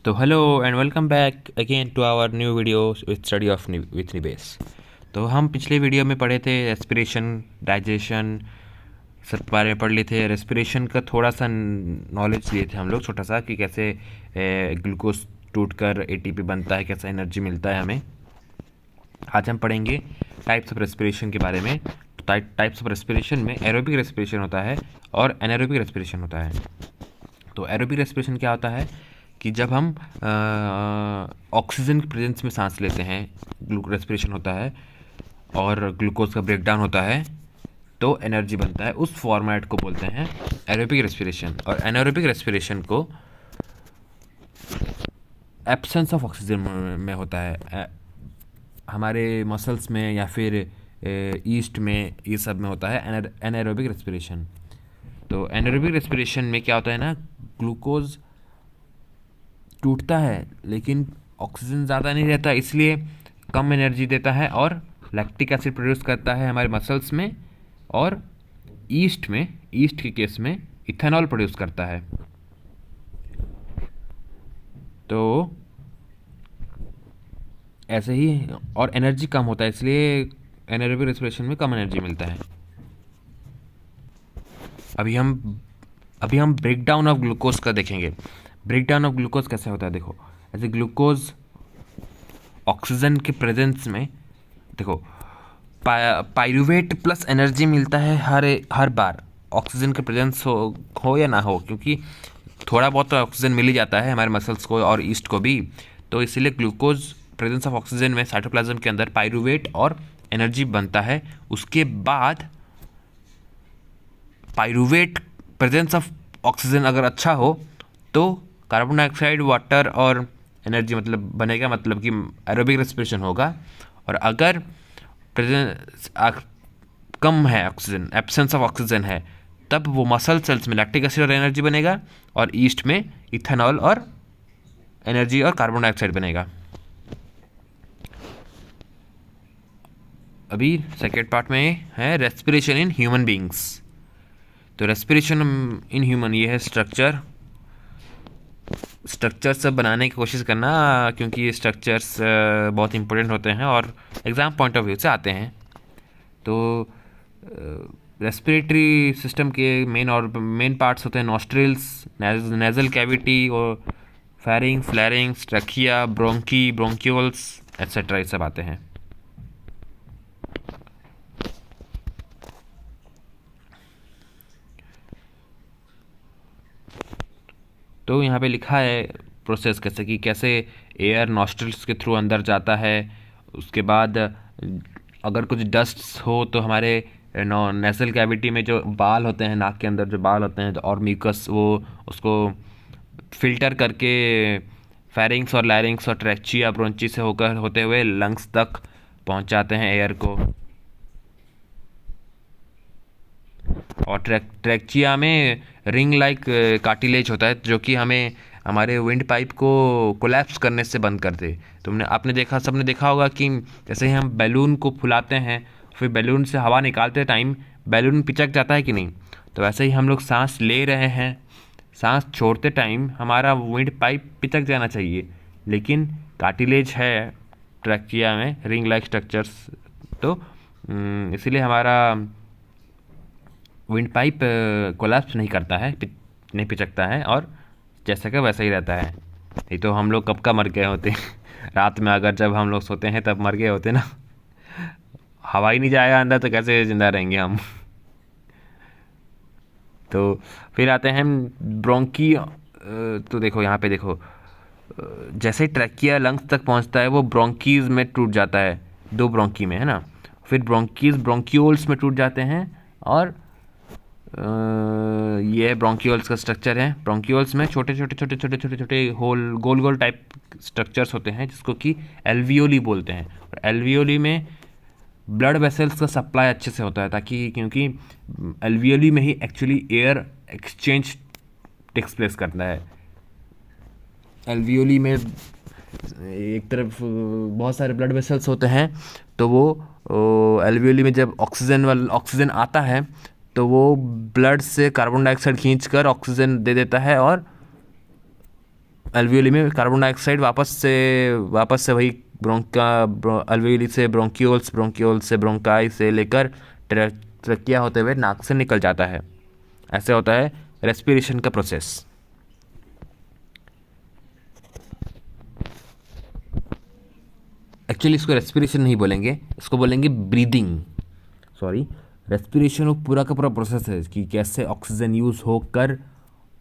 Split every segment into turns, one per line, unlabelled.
तो hello and welcome back again to our new video with study of with Nivesh. तो हम पिछले video में पढ़े थे रेस्पिरेशन, डाइजेशन सब बारे में पढ़ लिए थे। रेस्पिरेशन का थोड़ा सा नॉलेज लिए थे हम लोग, छोटा सा, कि कैसे ग्लूकोज टूट कर एटीपी बनता है, कैसा एनर्जी मिलता है हमें। आज हम पढ़ेंगे टाइप्स ऑफ रेस्पिरेशन के बारे में। टाइप्स ऑफ रेस्पिरेशन में एरोबिक रेस्पिरेशन होता है और एनारोबिक रेस्पिरेशन होता है। तो एरोबिक रेस्पिरेशन क्या होता है कि जब हम ऑक्सीजन की प्रेजेंस में सांस लेते हैं, रेस्पिरेशन होता है और ग्लूकोज का ब्रेकडाउन होता है तो एनर्जी बनता है। उस फॉर्मेट को बोलते हैं एरोबिक रेस्पिरेशन। और एनारोबिक रेस्पिरेशन को एब्सेंस ऑफ ऑक्सीजन में होता है, हमारे मसल्स में या फिर ईस्ट में, ये सब में होता है एनारोबिक रेस्पिरेशन। तो एनारोबिक रेस्पिरेशन में क्या होता है ना, ग्लूकोज टूटता है लेकिन ऑक्सीजन ज़्यादा नहीं रहता, इसलिए कम एनर्जी देता है और लैक्टिक एसिड प्रोड्यूस करता है हमारे मसल्स में, और ईस्ट के केस में इथेनॉल प्रोड्यूस करता है। तो ऐसे ही, और एनर्जी कम होता है, इसलिए एनारोबिक रेस्पिरेशन में कम एनर्जी मिलता है। अभी हम ब्रेक डाउन ऑफ ग्लूकोज का देखेंगे। ब्रेक डाउन ऑफ ग्लूकोज कैसे होता है, देखो। ऐसे ग्लूकोज ऑक्सीजन के प्रेजेंस में, देखो, पाइरूवेट प्लस एनर्जी मिलता है हर बार, ऑक्सीजन के प्रेजेंस हो या ना हो, क्योंकि थोड़ा बहुत तो ऑक्सीजन मिल ही जाता है हमारे मसल्स को और ईस्ट को भी। तो इसीलिए ग्लूकोज प्रेजेंस ऑफ ऑक्सीजन में साइटोप्लाज्म के अंदर पाइरूवेट और एनर्जी बनता है। उसके बाद पाइरूवेट प्रेजेंस ऑफ ऑक्सीजन अगर अच्छा हो तो कार्बन डाइऑक्साइड, वाटर और एनर्जी मतलब बनेगा, मतलब कि एरोबिक रेस्पिरेशन होगा। और अगर प्रेजेंस कम है, ऑक्सीजन, एब्सेंस ऑफ ऑक्सीजन है, तब वो मसल सेल्स में लैक्टिक एसिड और एनर्जी बनेगा, और ईस्ट में इथेनॉल और एनर्जी और कार्बन डाइऑक्साइड बनेगा। अभी सेकेंड पार्ट में है रेस्पिरेशन इन ह्यूमन बींग्स। तो रेस्पिरेशन इन ह्यूमन, ये है स्ट्रक्चर सब बनाने की कोशिश करना, क्योंकि ये स्ट्रक्चर्स बहुत इंपॉर्टेंट होते हैं और एग्ज़ाम पॉइंट ऑफ व्यू से आते हैं। तो रेस्पिरेटरी सिस्टम के मेन पार्ट्स होते हैं नॉस्ट्रिल्स, नेजल कैविटी और फेरिंग्स, लैरिंग्स, ट्रैकिया, ब्रोंक्यूल्स एट्सेट्रा, ये सब आते हैं। तो यहाँ पे लिखा है प्रोसेस कैसे एयर नॉस्ट्रिल्स के थ्रू अंदर जाता है। उसके बाद अगर कुछ डस्ट हो तो हमारे नेसल कैविटी में जो बाल होते हैं, नाक के अंदर जो बाल होते हैं और म्यूकस, वो उसको फिल्टर करके फेरिंग्स और लैरिंग्स और ट्रैकिया, ब्रोंची से होते हुए लंग्स तक पहुँचाते हैं एयर को। और ट्रैकिया में रिंग लाइक कार्टिलेज होता है जो कि हमें हमारे विंड पाइप को कोलैप्स करने से बंद कर दे। आपने सबने देखा होगा कि जैसे ही हम बैलून को फुलाते हैं, फिर बैलून से हवा निकालते टाइम बैलून पिचक जाता है कि नहीं। तो वैसे ही हम लोग सांस ले रहे हैं, सांस छोड़ते टाइम हमारा विंड पाइप पिचक जाना चाहिए, लेकिन कार्टिलेज है ट्रैकिया में, रिंग लाइक स्ट्रक्चर्स, तो इसीलिए हमारा विंड पाइप कोलैप्स नहीं करता है, नहीं पिचकता है, और जैसा का वैसा ही रहता है। नहीं तो हम लोग कब का मर गए होते रात में अगर जब हम लोग सोते हैं तब मर गए होते ना। हवा ही नहीं जाएगा अंदर तो कैसे जिंदा रहेंगे हम। तो फिर आते हैं ब्रोंकी। तो देखो यहाँ पे देखो, जैसे ही ट्रैकिया लंग्स तक पहुँचता है वो ब्रोंकीज में टूट जाता है, 2 ब्रोंकी में, है ना। फिर ब्रोंक्यूल्स में टूट जाते हैं, और ये ब्रोंक्यूल्स का स्ट्रक्चर है। ब्रोंक्यूल्स में छोटे होल, गोल टाइप स्ट्रक्चर्स होते हैं जिसको कि एल्वियोली बोलते हैं। और एल्वियोली में ब्लड वेसल्स का सप्लाई अच्छे से होता है, ताकि क्योंकि एल्वियोली में ही actually air exchange takes place करता है। एल्वियोली में एक तरफ बहुत सारे ब्लड वेसल्स होते हैं, तो वो एल्वियोली में जब ऑक्सीजन आता है तो वो ब्लड से कार्बन डाइऑक्साइड खींचकर ऑक्सीजन दे देता है, और अल्वियोली में कार्बन डाइऑक्साइड वापस से वही अल्वियोली से ब्रोंकियोल्स से ब्रोंकाई से लेकर ट्रकिया होते हुए नाक से निकल जाता है। ऐसे होता है रेस्पिरेशन का प्रोसेस। एक्चुअली इसको रेस्पिरेशन नहीं बोलेंगे, इसको बोलेंगे ब्रीदिंग। सॉरी, रेस्पिरेशन वो पूरा का पूरा प्रोसेस है कि कैसे ऑक्सीजन यूज़ होकर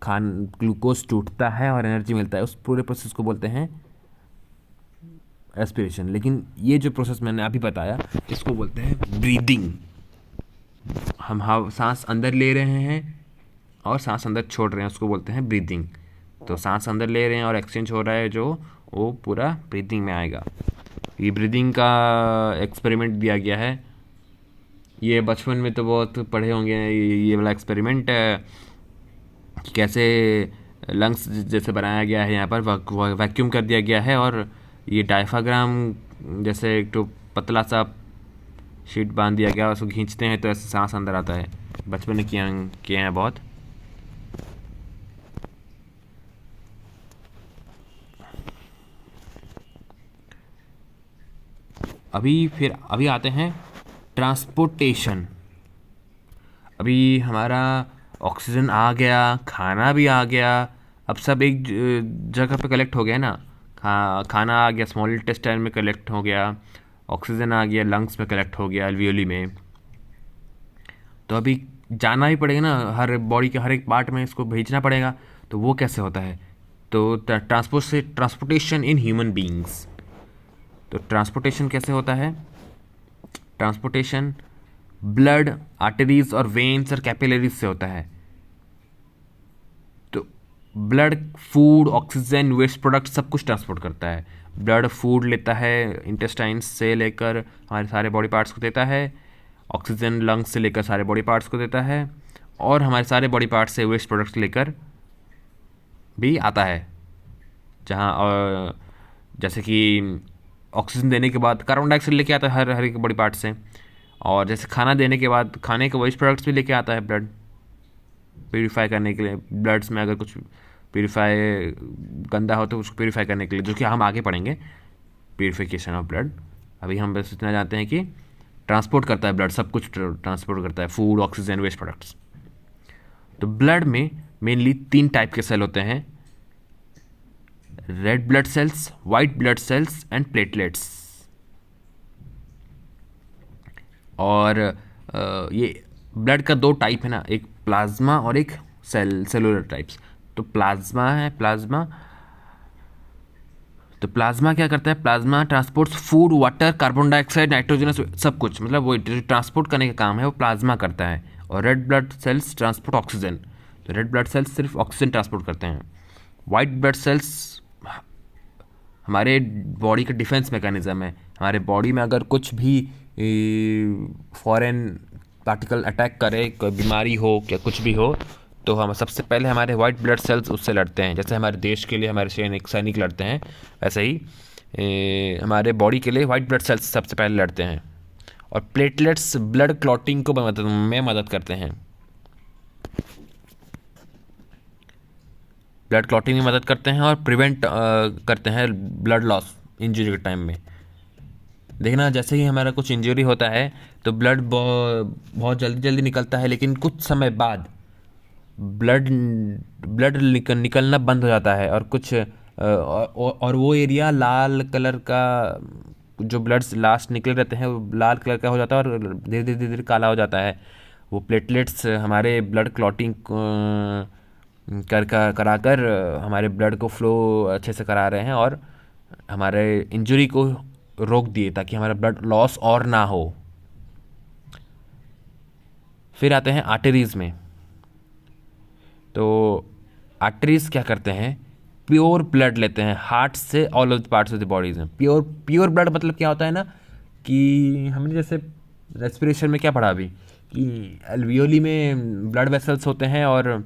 ग्लूकोज टूटता है और एनर्जी मिलता है, उस पूरे प्रोसेस को बोलते हैं रेस्पिरेशन। लेकिन ये जो प्रोसेस मैंने अभी बताया इसको बोलते हैं ब्रीदिंग। हम सांस अंदर ले रहे हैं और सांस अंदर छोड़ रहे हैं, उसको बोलते हैं ब्रीदिंग। तो सांस अंदर ले रहे हैं और एक्सचेंज हो रहा है जो, वो पूरा ब्रीदिंग में आएगा। ये ब्रीदिंग का एक्सपेरिमेंट दिया गया है, ये बचपन में तो बहुत पढ़े होंगे ये वाला एक्सपेरिमेंट, कि कैसे लंग्स जैसे बनाया गया है, यहाँ पर वैक्यूम कर दिया गया है और ये डायफ्राम जैसे एक तो पतला सा शीट बांध दिया गया, उसको खींचते हैं तो ऐसे सांस अंदर आता है। बचपन में किए हैं बहुत। अभी आते हैं ट्रांसपोर्टेशन। अभी हमारा ऑक्सीजन आ गया, खाना भी आ गया, अब सब एक जगह पे कलेक्ट हो गया ना। खाना आ गया, स्मॉल इंटेस्टाइन में कलेक्ट हो गया, ऑक्सीजन आ गया, लंग्स में कलेक्ट हो गया, अल्वियोली में। तो अभी जाना ही पड़ेगा ना, हर बॉडी के हर एक पार्ट में इसको भेजना पड़ेगा। तो वो कैसे होता है? तो ट्रांसपोर्टेशन इन ह्यूमन बीइंग्स। तो ट्रांसपोर्टेशन कैसे होता है? ट्रांसपोर्टेशन ब्लड, आर्टरीज और वेन्स और कैपिलरीज से होता है। तो blood food, oxygen, waste product सब कुछ ट्रांसपोर्ट करता है। ब्लड फूड लेता है इंटेस्टाइन्स से लेकर हमारे सारे बॉडी पार्ट्स को देता है, ऑक्सीजन लंग्स से लेकर सारे बॉडी पार्ट्स को देता है, और हमारे सारे बॉडी पार्ट्स से वेस्ट प्रोडक्ट्स लेकर भी आता है। जहाँ जैसे कि ऑक्सीजन देने के बाद कार्बन डाइऑक्साइड लेके आता है हर एक बॉडी पार्ट से, और जैसे खाना देने के बाद खाने के वेस्ट प्रोडक्ट्स भी लेके आता है ब्लड, प्यूरीफाई करने के लिए। ब्लड्स में अगर कुछ प्यूरीफाई गंदा हो तो उसको प्यूरीफाई करने के लिए, जो कि हम आगे पढ़ेंगे, प्यूरीफिकेशन ऑफ ब्लड। अभी हम बस इतना जानते हैं कि ट्रांसपोर्ट करता है ब्लड, सब कुछ ट्रांसपोर्ट करता है, फूड, ऑक्सीजन, वेस्ट प्रोडक्ट्स। तो ब्लड में मेनली 3 टाइप के सेल होते हैं, red blood cells, white blood cells and platelets. और ये ब्लड का 2 टाइप है ना, एक प्लाज्मा और एक सेलुलर टाइप्स। तो प्लाज्मा क्या करता है? Plasma transports food, water, carbon dioxide, nitrogenous, सब कुछ, मतलब वो ट्रांसपोर्ट करने का काम है वो प्लाज्मा करता है। और red blood cells transport oxygen. तो रेड ब्लड सेल्स सिर्फ ऑक्सीजन ट्रांसपोर्ट करते हैं। वाइट ब्लड सेल्स हमारे बॉडी का डिफेंस मैकेनिज्म है। हमारे बॉडी में अगर कुछ भी फॉरेन पार्टिकल अटैक करे, कोई बीमारी हो या कुछ भी हो, तो हम सबसे पहले हमारे वाइट ब्लड सेल्स उससे लड़ते हैं। जैसे हमारे देश के लिए हमारे सैनिक लड़ते हैं, वैसे ही हमारे बॉडी के लिए वाइट ब्लड सेल्स सबसे पहले लड़ते हैं। और प्लेटलेट्स ब्लड क्लॉटिंग को में मदद करते हैं। ब्लड क्लॉटिंग में मदद करते हैं और प्रिवेंट करते हैं ब्लड लॉस इंजरी के टाइम में। देखना, जैसे ही हमारा कुछ इंजरी होता है तो ब्लड बहुत जल्दी निकलता है, लेकिन कुछ समय बाद ब्लड निकलना बंद हो जाता है, और कुछ और वो एरिया लाल कलर का, जो ब्लड लास्ट निकले रहते हैं वो लाल कलर का हो जाता है और धीरे धीरे काला हो जाता है। वो प्लेटलेट्स हमारे ब्लड क्लॉटिंग कराकर हमारे ब्लड को फ्लो अच्छे से करा रहे हैं और हमारे इंजरी को रोक दिए, ताकि हमारा ब्लड लॉस और ना हो। फिर आते हैं आर्टरीज़ में। तो आर्टरीज़ क्या करते हैं? प्योर ब्लड लेते हैं हार्ट से all of the parts of the bodies में। प्योर ब्लड मतलब क्या होता है ना, कि हमने जैसे रेस्पिरेशन में क्या पढ़ा अभी, कि एल्वियोली में ब्लड वेसल्स होते हैं और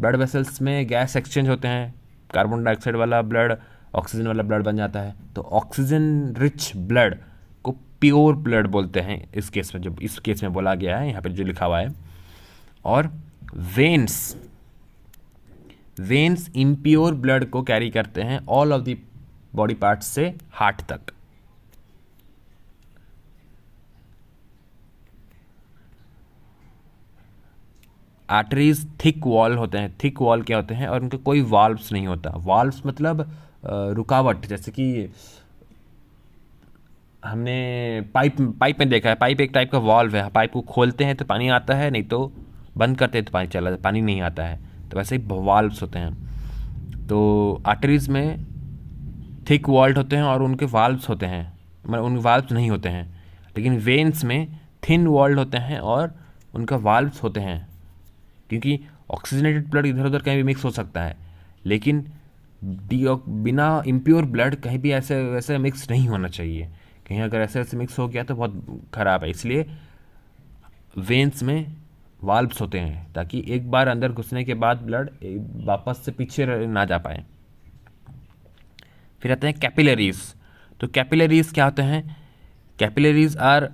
ब्लड वेसल्स में गैस एक्सचेंज होते हैं, कार्बन डाइऑक्साइड वाला ब्लड ऑक्सीजन वाला ब्लड बन जाता है। तो ऑक्सीजन रिच ब्लड को प्योर ब्लड बोलते हैं इस केस में, जो इस केस में बोला गया है यहाँ पे जो लिखा हुआ है। और वेन्स इम्प्योर ब्लड को कैरी करते हैं all of the body parts से हार्ट तक। आर्टरीज थिक वॉल होते हैं, थिक वॉल क्या होते हैं, और उनके कोई वाल्व्स नहीं होता। वाल्व्स मतलब रुकावट, जैसे कि हमने पाइप में देखा है, पाइप एक टाइप का वॉल्व है, पाइप को खोलते हैं तो पानी आता है, नहीं तो बंद करते हैं तो पानी नहीं आता है, तो वैसे ही वाल्व्स होते हैं। तो आर्टरीज में थिक वॉल्ड होते हैं और उनके वाल्व्स होते हैं, मतलब उनके वाल्व्स नहीं होते हैं। लेकिन वेन्स में थिन वॉल्ड होते हैं और उनका वाल्व्स होते हैं, क्योंकि ऑक्सीजनेटेड ब्लड इधर उधर कहीं भी मिक्स हो सकता है, लेकिन बिना इम्प्योर ब्लड कहीं भी ऐसे वैसे मिक्स नहीं होना चाहिए। कहीं अगर ऐसे ऐसे मिक्स हो गया तो बहुत ख़राब है। इसलिए वेन्स में वाल्व्स होते हैं, ताकि एक बार अंदर घुसने के बाद ब्लड वापस से पीछे ना जा पाए। फिर आते हैं कैपिलरीज। तो कैपिलरीज क्या होते हैं? Capillaries are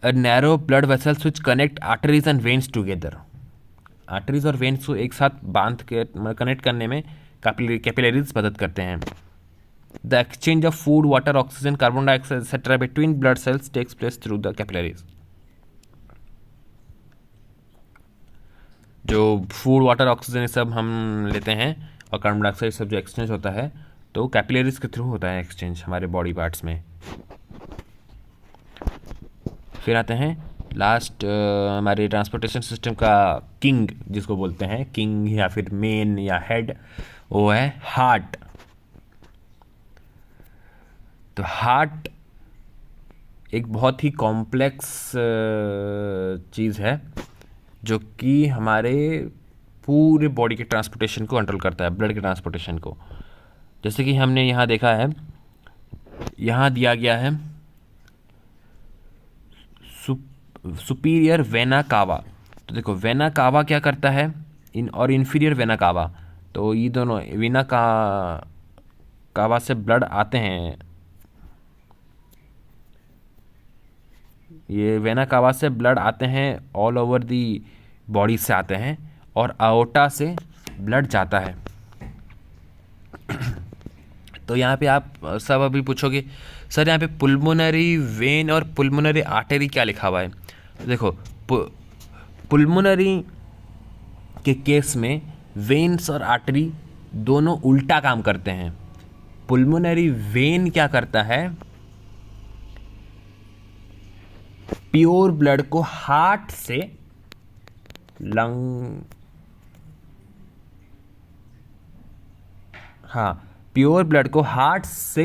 a narrow blood vessels which connect arteries and veins together. Arteries और वेन्स को एक साथ बांध के कनेक्ट करने में कैपिलरीज मदद करते हैं। The exchange of food, water, oxygen, carbon dioxide etcetera between blood cells takes place through the capillaries. जो फूड, वाटर, ऑक्सीजन ये सब हम लेते हैं और कार्बन डाइऑक्साइड सब जो एक्सचेंज होता है, तो कैपिलरीज के थ्रू होता है एक्सचेंज हमारे बॉडी पार्ट्स में। फिर आते हैं लास्ट हमारे ट्रांसपोर्टेशन सिस्टम का किंग, जिसको बोलते हैं किंग या फिर मेन या हेड, वो है हार्ट। तो हार्ट एक बहुत ही कॉम्प्लेक्स चीज़ है, जो कि हमारे पूरे बॉडी के ट्रांसपोर्टेशन को कंट्रोल करता है, ब्लड के ट्रांसपोर्टेशन को। जैसे कि हमने यहाँ देखा है, यहाँ दिया गया है सुपीरियर वेना कावा। तो देखो वेना कावा क्या करता है, और इन्फीरियर वेना कावा, तो ये दोनों वेना कावा से ब्लड आते हैं, ये वेना कावा से ब्लड आते हैं, ऑल ओवर दी बॉडी से आते हैं, और आओटा से ब्लड जाता है। तो यहाँ पे आप सब अभी पूछोगे सर यहाँ पे पुल्मोनरी वेन और पुल्मोनरी आर्टरी क्या लिखा हुआ है? तो देखो पुल्मोनरी के केस में वेन्स और आर्टरी दोनों उल्टा काम करते हैं। पुल्मोनरी वेन क्या करता है, प्योर ब्लड को हार्ट से प्योर ब्लड को हार्ट से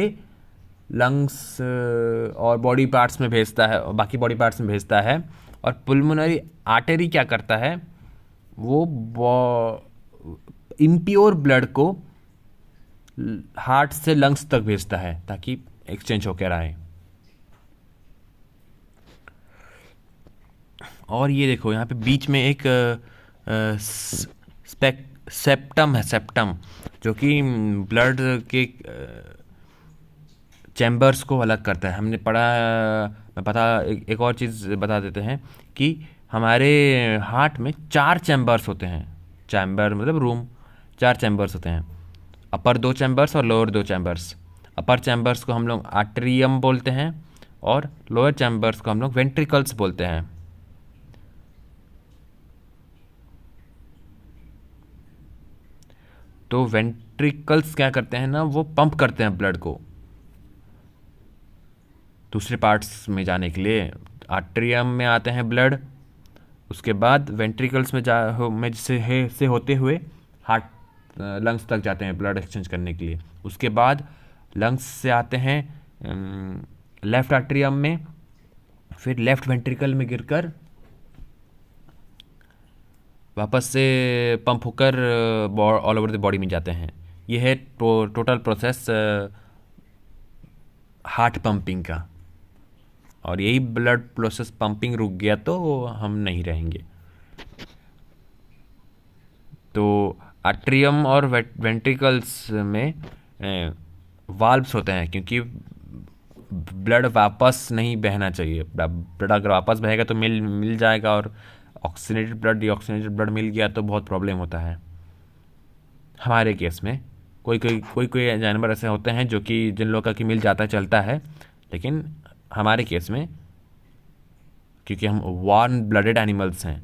लंग्स और बॉडी पार्ट्स में भेजता है, बाकी बॉडी पार्ट्स में भेजता है। और पुल्मोनरी आर्टरी क्या करता है, वो इम्प्योर ब्लड को हार्ट से लंग्स तक भेजता है, ताकि एक्सचेंज होकर आए। और ये देखो यहाँ पे बीच में एक सेप्टम है, सेप्टम, जो कि ब्लड के चैम्बर्स को अलग करता है। हमने पढ़ा, मैं एक और चीज़ बता देते हैं कि हमारे हार्ट में 4 चैम्बर्स होते हैं। चैम्बर मतलब रूम, 4 चैम्बर्स होते हैं, अपर 2 चैम्बर्स और लोअर 2 चैम्बर्स। अपर चैम्बर्स को हम लोग आर्ट्रियम बोलते हैं और लोअर चैम्बर्स को हम लोग वेंट्रिकल्स बोलते हैं। तो वेंट्रिकल्स क्या करते हैं ना, वो पंप करते हैं ब्लड को दूसरे पार्ट्स में जाने के लिए। आर्ट्रियम में आते हैं ब्लड, उसके बाद वेंट्रिकल्स में से होते हुए हार्ट लंग्स तक जाते हैं ब्लड एक्सचेंज करने के लिए। उसके बाद लंग्स से आते हैं लेफ्ट आर्ट्रियम में, फिर लेफ्ट वेंट्रिकल में गिरकर वापस से पंप होकर ऑल ओवर द बॉडी में जाते हैं। ये है टोटल प्रोसेस हार्ट पंपिंग का। और यही ब्लड प्रोसेस पंपिंग रुक गया तो हम नहीं रहेंगे। तो आर्ट्रियम और वेंट्रिकल्स में वाल्व्स होते हैं, क्योंकि ब्लड वापस नहीं बहना चाहिए। ब्लड अगर वापस बहेगा तो मिल जाएगा, और ऑक्सीजनेटेड ब्लड डीऑक्सीजनेटेड ब्लड मिल गया तो बहुत प्रॉब्लम होता है। हमारे केस में कोई जानवर ऐसे होते हैं जो कि जिन लोगों का कि मिल जाता चलता है, लेकिन हमारे केस में क्योंकि हम वार्म ब्लडेड एनिमल्स हैं,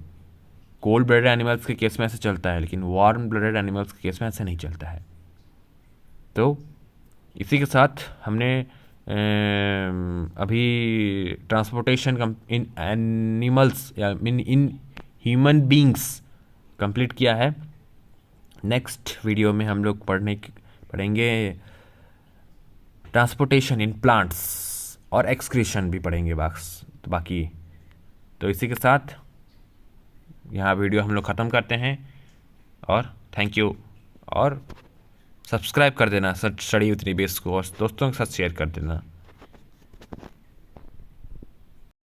कोल्ड ब्लडेड एनिमल्स के केस में ऐसे चलता है, लेकिन वार्म ब्लडेड एनिमल्स के केस में ऐसे नहीं चलता है। तो इसी के साथ हमने अभी ट्रांसपोर्टेशन इन एनिमल्स या इन ह्यूमन बींग्स कंप्लीट किया है। नेक्स्ट वीडियो में हम लोग पढ़ेंगे ट्रांसपोर्टेशन इन प्लांट्स और एक्सक्रीशन भी पढ़ेंगे बाकी। तो इसी के साथ यहाँ वीडियो हम लोग ख़त्म करते हैं और थैंक यू। और सब्सक्राइब कर देना स्टडी विथ निबेश को और दोस्तों के साथ शेयर कर देना।